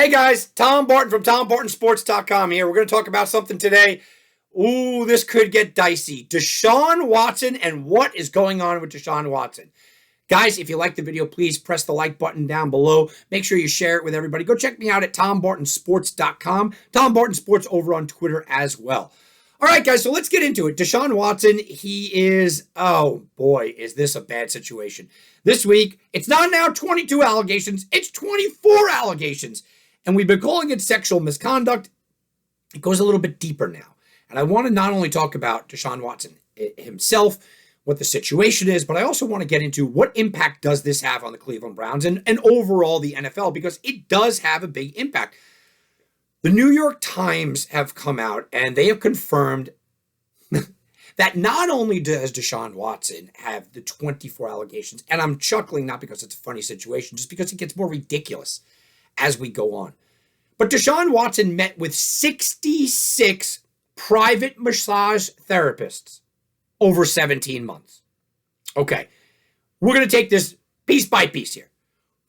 Hey guys, Tom Barton from TomBartonSports.com here. We're going to talk about something today. Ooh, this could get dicey. Deshaun Watson and what is going on with Deshaun Watson. Guys, if you like the video, please press the like button down below. Make sure you share it with everybody. Go check me out at TomBartonSports.com. Tom Barton Sports over on Twitter as well. All right, guys, so let's get into it. Deshaun Watson, oh boy, is this a bad situation. This week, it's not now 22 allegations, it's 24 allegations. And we've been calling it sexual misconduct. It goes a little bit deeper now. And I want to not only talk about Deshaun Watson himself, what the situation is, but I also want to get into what impact does this have on the Cleveland Browns and overall the NFL, because it does have a big impact. The New York Times have come out and they have confirmed that not only does Deshaun Watson have the 24 allegations, and I'm chuckling not because it's a funny situation, just because it gets more ridiculous as we go on. But Deshaun Watson met with 66 private massage therapists over 17 months. Okay, we're going to take this piece by piece here.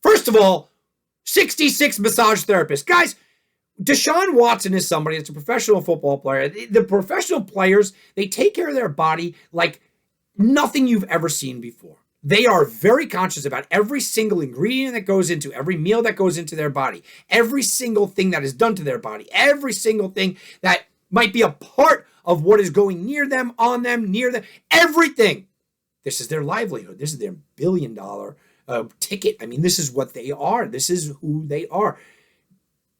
First of all, 66 massage therapists. Guys, Deshaun Watson is somebody that's a professional football player. The professional players, they take care of their body like nothing you've ever seen before. They are very conscious about every single ingredient that goes into every meal that goes into their body, every single thing that is done to their body, every single thing that might be a part of what is going near them, on them, near them, everything. This is their livelihood. This is their billion-dollar ticket. I mean, this is what they are. This is who they are.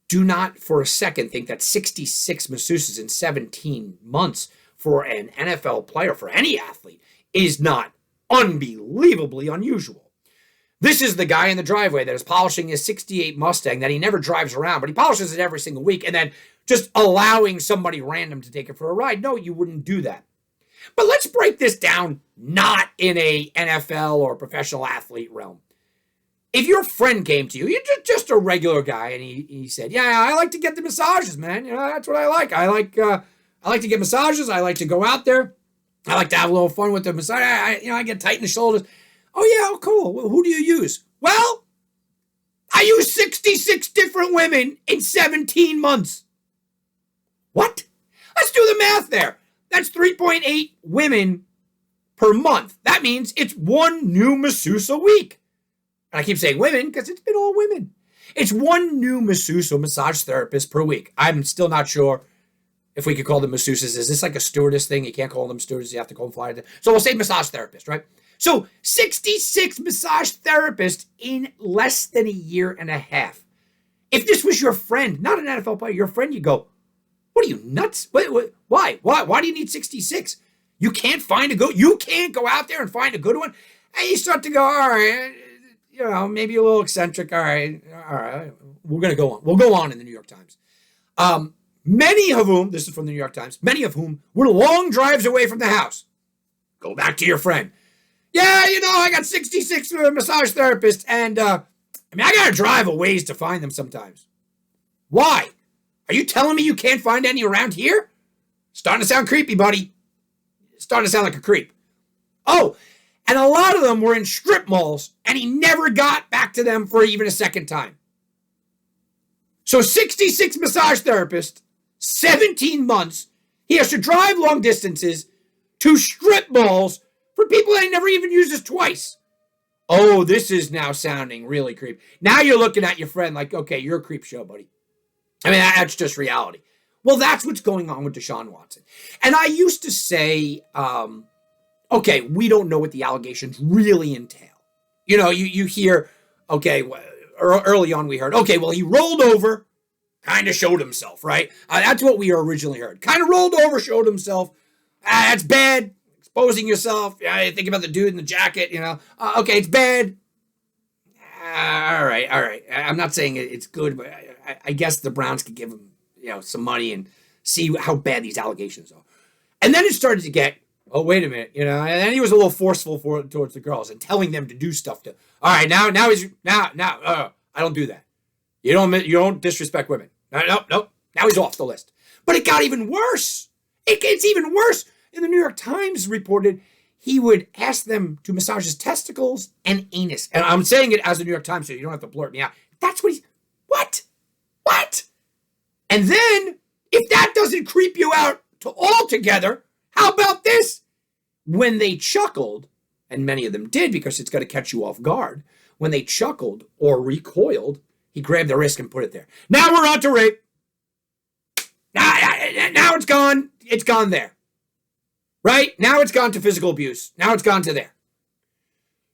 Do not for a second think that 66 masseuses in 17 months for an NFL player, for any athlete, is not unbelievably unusual. This is the guy in the driveway that is polishing his 68 Mustang that he never drives around, but he polishes it every single week and then just allowing somebody random to take it for a ride. No, you wouldn't do that. But let's break this down not in a NFL or professional athlete realm. If your friend came to you, you're just a regular guy, and he said, yeah, I like to get the massages, man. You know, that's what I like. I like to get massages. I like to go out there. I like to have a little fun with the massage. I get tight in the shoulders. Oh, yeah, cool. Well, who do you use? Well, I use 66 different women in 17 months. What? Let's do the math there. That's 3.8 women per month. That means it's one new masseuse a week. And I keep saying women because it's been all women. It's one new masseuse or massage therapist per week. I'm still not sure if we could call them masseuses. Is this like a stewardess thing? You can't call them stewardess. You have to call them fly. So we'll say massage therapist, right? So 66 massage therapists in less than a year and a half. If this was your friend, not an NFL player, your friend, you go, what are you, nuts? Why? Why do you need 66? You can't go out there and find a good one. And you start to go, all right, maybe a little eccentric. All right. We're going to go on. We'll go on in the New York Times. Many of whom, this is from the New York Times, many of whom were long drives away from the house. Go back to your friend. Yeah, I got 66 massage therapists, and I got to drive a ways to find them sometimes. Why? Are you telling me you can't find any around here? Starting to sound creepy, buddy. Starting to sound like a creep. Oh, and a lot of them were in strip malls, and he never got back to them for even a second time. So 66 massage therapists, 17 months, he has to drive long distances to strip malls for people that he never even uses twice. Oh, this is now sounding really creepy. Now you're looking at your friend like, okay, you're a creep show, buddy. I mean, that's just reality. Well, that's what's going on with Deshaun Watson. And I used to say, okay, we don't know what the allegations really entail. You hear, okay, early on we heard, okay, well, he rolled over, kind of showed himself, right? That's what we originally heard. Kind of rolled over, showed himself. That's bad. Exposing yourself. Yeah, think about the dude in the jacket, Okay, it's bad. All right. I'm not saying it's good, but I guess the Browns could give him, some money and see how bad these allegations are. And then it started to get, oh, wait a minute, and then he was a little forceful towards the girls and telling them to do stuff to. All right, now I don't do that. You don't disrespect women. No. Now he's off the list. But it got even worse. It gets even worse. In the New York Times reported he would ask them to massage his testicles and anus. And I'm saying it as the New York Times, so you don't have to blurt me out. That's what he's... What? And then, if that doesn't creep you out to altogether, how about this? When they chuckled, and many of them did because it's going to catch you off guard, when they chuckled or recoiled, he grabbed the wrist and put it there. Now we're on to rape. Now it's gone. It's gone there. Right? Now it's gone to physical abuse. Now it's gone to there.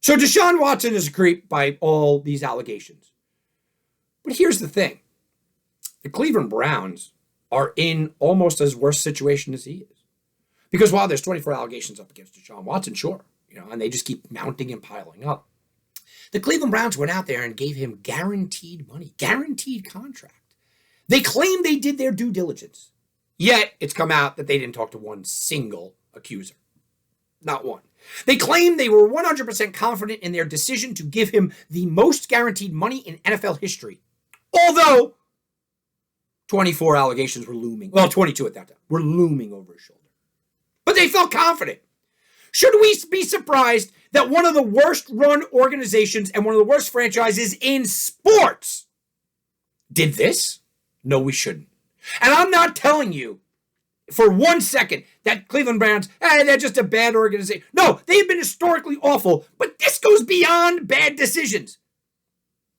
So Deshaun Watson is a creep by all these allegations. But here's the thing. The Cleveland Browns are in almost as worse situation as he is. Because while there's 24 allegations up against Deshaun Watson, sure, and they just keep mounting and piling up. The Cleveland Browns went out there and gave him guaranteed money, guaranteed contract. They claim they did their due diligence. Yet it's come out that they didn't talk to one single accuser. Not one. They claim they were 100% confident in their decision to give him the most guaranteed money in NFL history. Although 24 allegations were looming. Well, 22 at that time. Were looming over his shoulder. But they felt confident. Should we be surprised that one of the worst run organizations and one of the worst franchises in sports did this? No, we shouldn't. And I'm not telling you for 1 second that Cleveland Browns, they're just a bad organization. No, they've been historically awful, but this goes beyond bad decisions.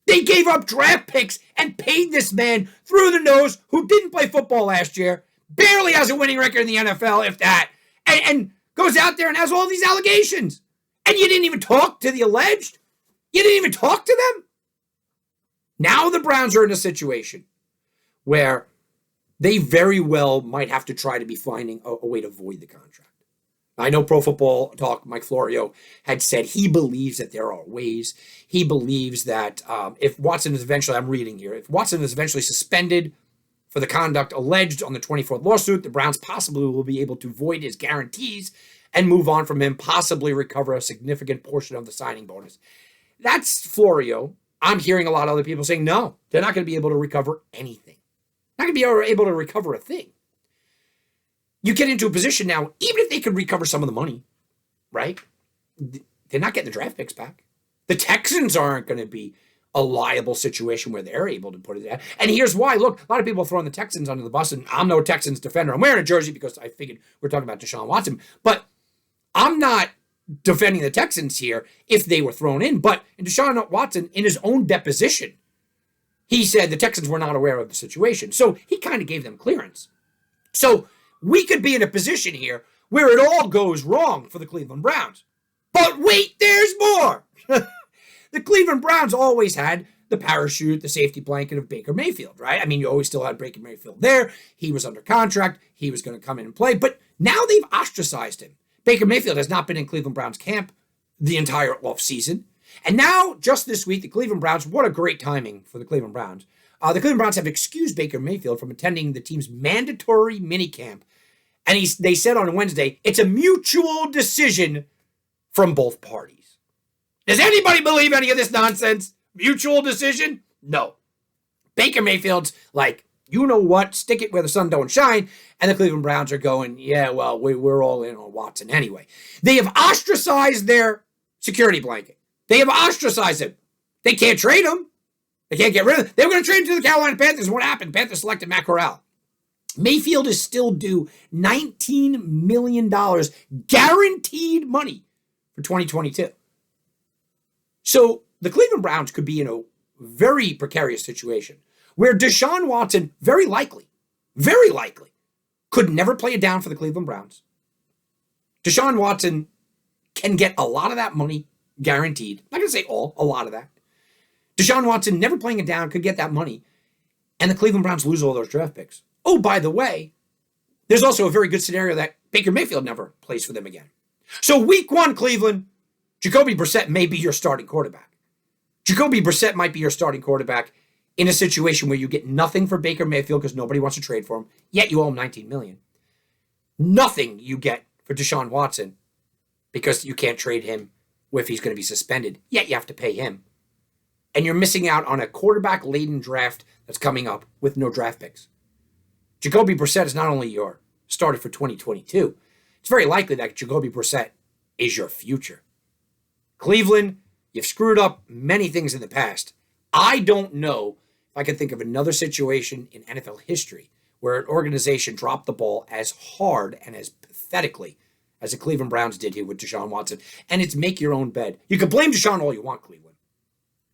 They gave up draft picks and paid this man through the nose who didn't play football last year, barely has a winning record in the NFL, if that, and goes out there and has all these allegations. And you didn't even talk to the alleged? You didn't even talk to them? Now the Browns are in a situation where they very well might have to try to be finding a way to void the contract. I know Pro Football Talk, Mike Florio, had said he believes that there are ways. He believes that if Watson is eventually, I'm reading here, if Watson is eventually suspended for the conduct alleged on the 24th lawsuit, the Browns possibly will be able to void his guarantees and move on from him, possibly recover a significant portion of the signing bonus. That's Florio. I'm hearing a lot of other people saying, no, they're not going to be able to recover anything. Not going to be able to recover a thing. You get into a position now, even if they could recover some of the money, right? They're not getting the draft picks back. The Texans aren't going to be a liable situation where they're able to put it there. And here's why. Look, a lot of people are throwing the Texans under the bus, and I'm no Texans defender. I'm wearing a jersey because I figured we're talking about Deshaun Watson. But I'm not defending the Texans here if they were thrown in. But in Deshaun Watson, in his own deposition, he said the Texans were not aware of the situation. So he kind of gave them clearance. So we could be in a position here where it all goes wrong for the Cleveland Browns. But wait, there's more. The Cleveland Browns always had the parachute, the safety blanket of Baker Mayfield, right? I mean, you always still had Baker Mayfield there. He was under contract. He was going to come in and play. But now they've ostracized him. Baker Mayfield has not been in Cleveland Browns camp the entire offseason. And now, just this week, the Cleveland Browns, what a great timing for the Cleveland Browns. The Cleveland Browns have excused Baker Mayfield from attending the team's mandatory minicamp. And they said on Wednesday, it's a mutual decision from both parties. Does anybody believe any of this nonsense? Mutual decision? No. Baker Mayfield's like, you know what? Stick it where the sun don't shine. And the Cleveland Browns are going, yeah, well, we're all in on Watson anyway. They have ostracized their security blanket. They have ostracized him. They can't trade him. They can't get rid of him. They were going to trade him to the Carolina Panthers. What happened? Panthers selected Matt Corral. Mayfield is still due $19 million guaranteed money for 2022. So the Cleveland Browns could be in a very precarious situation where Deshaun Watson very likely, could never play it down for the Cleveland Browns. Deshaun Watson can get a lot of that money guaranteed. I'm not going to say all, a lot of that. Deshaun Watson never playing it down could get that money, and the Cleveland Browns lose all those draft picks. Oh, by the way, there's also a very good scenario that Baker Mayfield never plays for them again. So week one, Cleveland, Jacoby Brissett may be your starting quarterback. Jacoby Brissett might be your starting quarterback in a situation where you get nothing for Baker Mayfield because nobody wants to trade for him, yet you owe him $19 million. Nothing you get for Deshaun Watson because you can't trade him if he's going to be suspended, yet you have to pay him. And you're missing out on a quarterback-laden draft that's coming up with no draft picks. Jacoby Brissett is not only your starter for 2022, it's very likely that Jacoby Brissett is your future. Cleveland, you've screwed up many things in the past. I don't know if I could think of another situation in NFL history where an organization dropped the ball as hard and as pathetically as the Cleveland Browns did here with Deshaun Watson. And it's make your own bed. You can blame Deshaun all you want, Cleveland.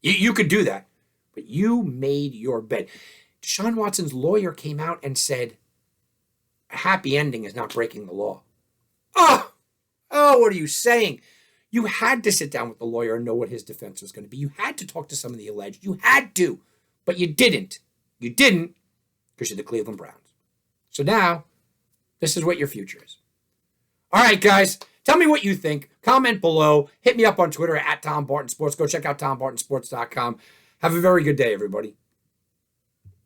You could do that. But you made your bed. Deshaun Watson's lawyer came out and said, a happy ending is not breaking the law. Oh, what are you saying? You had to sit down with the lawyer and know what his defense was going to be. You had to talk to some of the alleged. You had to. But you didn't. You didn't because you're the Cleveland Browns. So now, this is what your future is. All right, guys. Tell me what you think. Comment below. Hit me up on Twitter at Tom Barton Sports. Go check out TomBartonSports.com. Have a very good day, everybody.